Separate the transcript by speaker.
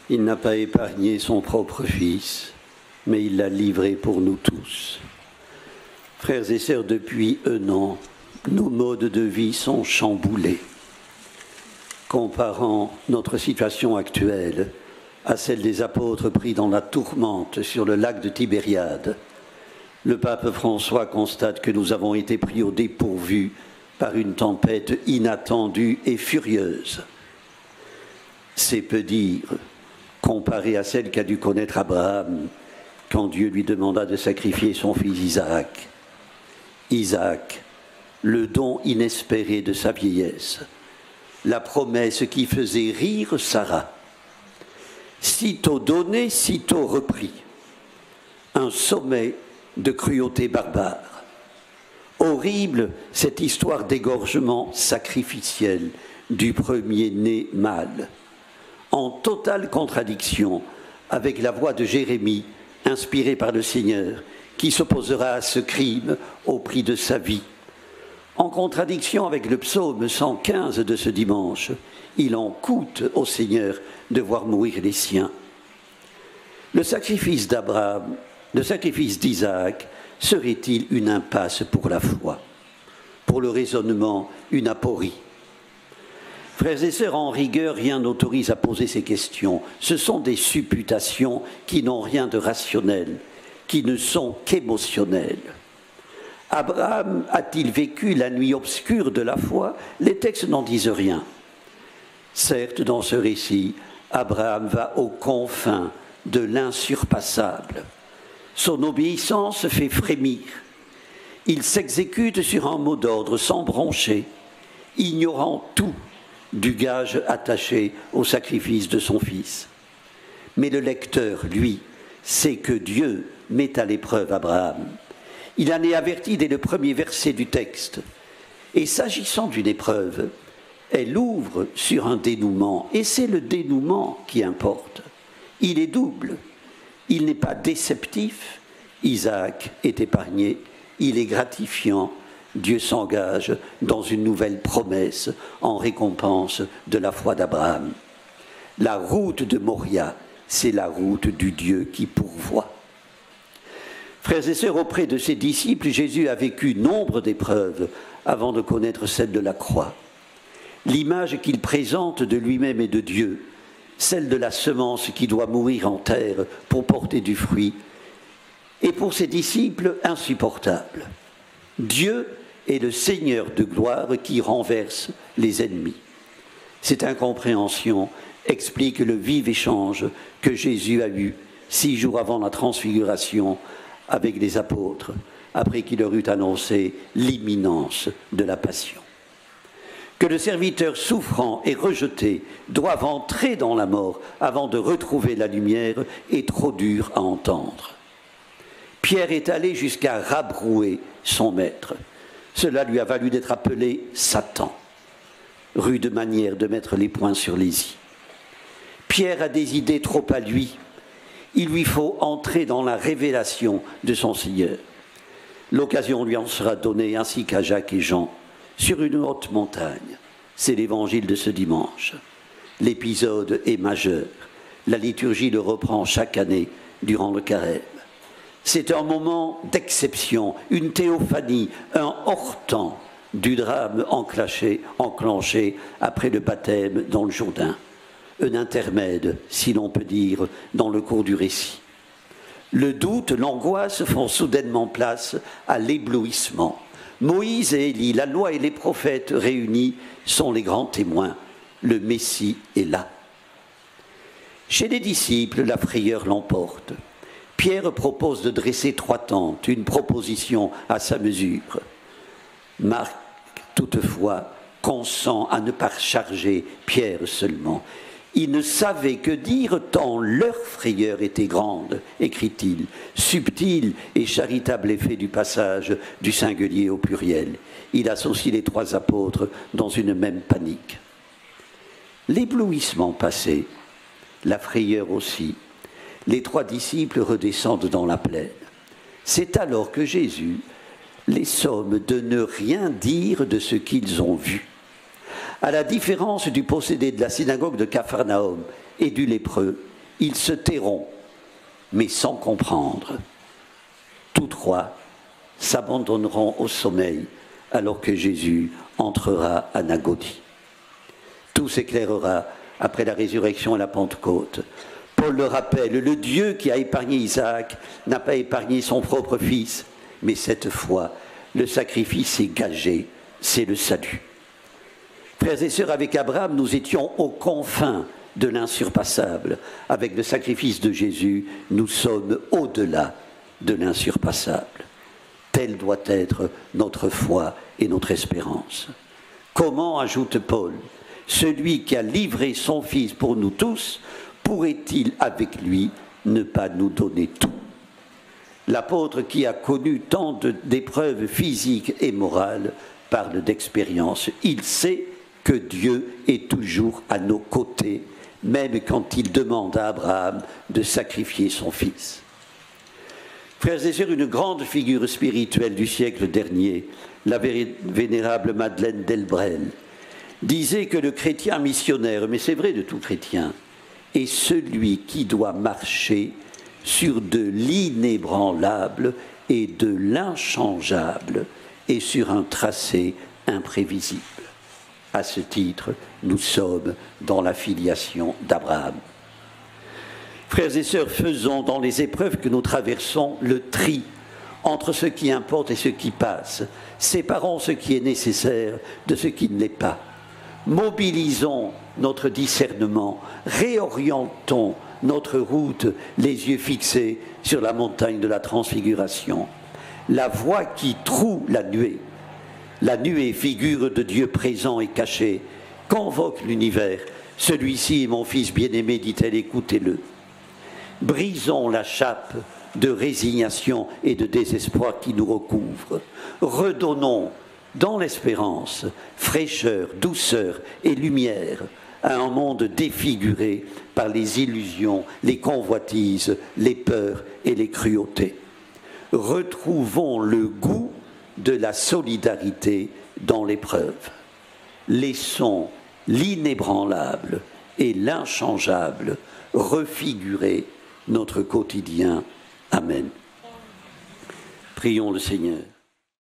Speaker 1: Il n'a pas épargné son propre Fils, mais il l'a livré pour nous tous. Frères et sœurs, depuis un an, nos modes de vie sont chamboulés. Comparant notre situation actuelle à celle des apôtres pris dans la tourmente sur le lac de Tibériade, le pape François constate que nous avons été pris au dépourvu par une tempête inattendue et furieuse. C'est peu dire, comparé à celle qu'a dû connaître Abraham quand Dieu lui demanda de sacrifier son fils Isaac. Isaac, le don inespéré de sa vieillesse, la promesse qui faisait rire Sarah. Sitôt donné, sitôt repris. Un sommet de cruauté barbare. Horrible cette histoire d'égorgement sacrificiel du premier-né mâle, en totale contradiction avec la voix de Jérémie, inspirée par le Seigneur, qui s'opposera à ce crime au prix de sa vie. En contradiction avec le psaume 115 de ce dimanche, il en coûte au Seigneur de voir mourir les siens. Le sacrifice d'Abraham, le sacrifice d'Isaac, serait-il une impasse pour la foi? Pour le raisonnement, une aporie? Frères et sœurs, en rigueur, rien n'autorise à poser ces questions. Ce sont des supputations qui n'ont rien de rationnel, qui ne sont qu'émotionnelles. Abraham a-t-il vécu la nuit obscure de la foi? Les textes n'en disent rien. Certes, dans ce récit, Abraham va aux confins de l'insurpassable. Son obéissance fait frémir. Il s'exécute sur un mot d'ordre sans broncher, ignorant tout du gage attaché au sacrifice de son fils. Mais le lecteur, lui, sait que Dieu met à l'épreuve Abraham. Il en est averti dès le premier verset du texte. Et s'agissant d'une épreuve, elle ouvre sur un dénouement, et c'est le dénouement qui importe. Il est double. Il n'est pas déceptif, Isaac est épargné, il est gratifiant, Dieu s'engage dans une nouvelle promesse en récompense de la foi d'Abraham. La route de Moria, c'est la route du Dieu qui pourvoit. Frères et sœurs, auprès de ses disciples, Jésus a vécu nombre d'épreuves avant de connaître celle de la croix. L'image qu'il présente de lui-même et de Dieu, celle de la semence qui doit mourir en terre pour porter du fruit, est pour ses disciples insupportable. Dieu est le Seigneur de gloire qui renverse les ennemis. Cette incompréhension explique le vif échange que Jésus a eu 6 jours avant la transfiguration avec les apôtres, après qu'il leur eut annoncé l'imminence de la passion. Que le serviteur souffrant et rejeté doive entrer dans la mort avant de retrouver la lumière est trop dur à entendre. Pierre est allé jusqu'à rabrouer son maître. Cela lui a valu d'être appelé Satan. Rude manière de mettre les points sur les i. Pierre a des idées trop à lui. Il lui faut entrer dans la révélation de son Seigneur. L'occasion lui en sera donnée ainsi qu'à Jacques et Jean, sur une haute montagne. C'est l'évangile de ce dimanche. L'épisode est majeur. La liturgie le reprend chaque année durant le carême. C'est un moment d'exception, une théophanie, un hors-temps du drame enclenché après le baptême dans le Jourdain. Un intermède, si l'on peut dire, dans le cours du récit. Le doute, l'angoisse font soudainement place à l'éblouissement. Moïse et Élie, la loi et les prophètes réunis sont les grands témoins. Le Messie est là. Chez les disciples, la frayeur l'emporte. Pierre propose de dresser 3 tentes, une proposition à sa mesure. Marc, toutefois, consent à ne pas charger Pierre seulement. Ils ne savaient que dire tant leur frayeur était grande, écrit-il, subtil et charitable effet du passage du singulier au pluriel. Il associe les 3 apôtres dans une même panique. L'éblouissement passé, la frayeur aussi, les 3 disciples redescendent dans la plaine. C'est alors que Jésus les somme de ne rien dire de ce qu'ils ont vu. À la différence du possédé de la synagogue de Capharnaüm et du lépreux, ils se tairont, mais sans comprendre. Tous trois s'abandonneront au sommeil alors que Jésus entrera à Nagodie. Tout s'éclairera après la résurrection et la Pentecôte. Paul le rappelle, le Dieu qui a épargné Isaac n'a pas épargné son propre fils, mais cette fois, le sacrifice est gagé, c'est le salut. Frères et sœurs, avec Abraham, nous étions aux confins de l'insurpassable. Avec le sacrifice de Jésus, nous sommes au-delà de l'insurpassable. Telle doit être notre foi et notre espérance. Comment, ajoute Paul, celui qui a livré son Fils pour nous tous, pourrait-il avec lui ne pas nous donner tout? L'apôtre qui a connu tant d'épreuves physiques et morales parle d'expérience. Il sait que Dieu est toujours à nos côtés, même quand il demande à Abraham de sacrifier son fils. Frères et sœurs, une grande figure spirituelle du siècle dernier, la vénérable Madeleine Delbrel, disait que le chrétien missionnaire, mais c'est vrai de tout chrétien, est celui qui doit marcher sur de l'inébranlable et de l'inchangeable et sur un tracé imprévisible. À ce titre, nous sommes dans la filiation d'Abraham. Frères et sœurs, faisons dans les épreuves que nous traversons le tri entre ce qui importe et ce qui passe. Séparons ce qui est nécessaire de ce qui ne l'est pas. Mobilisons notre discernement, réorientons notre route, les yeux fixés sur la montagne de la transfiguration. La voix qui troue la nuée, figure de Dieu présent et caché, convoque l'univers. Celui-ci est mon fils bien-aimé, dit-elle, écoutez-le. Brisons la chape de résignation et de désespoir qui nous recouvre. Redonnons, dans l'espérance, fraîcheur, douceur et lumière à un monde défiguré par les illusions, les convoitises, les peurs et les cruautés. Retrouvons le goût de la solidarité dans l'épreuve. Laissons l'inébranlable et l'inchangeable refigurer notre quotidien. Amen. Prions le Seigneur.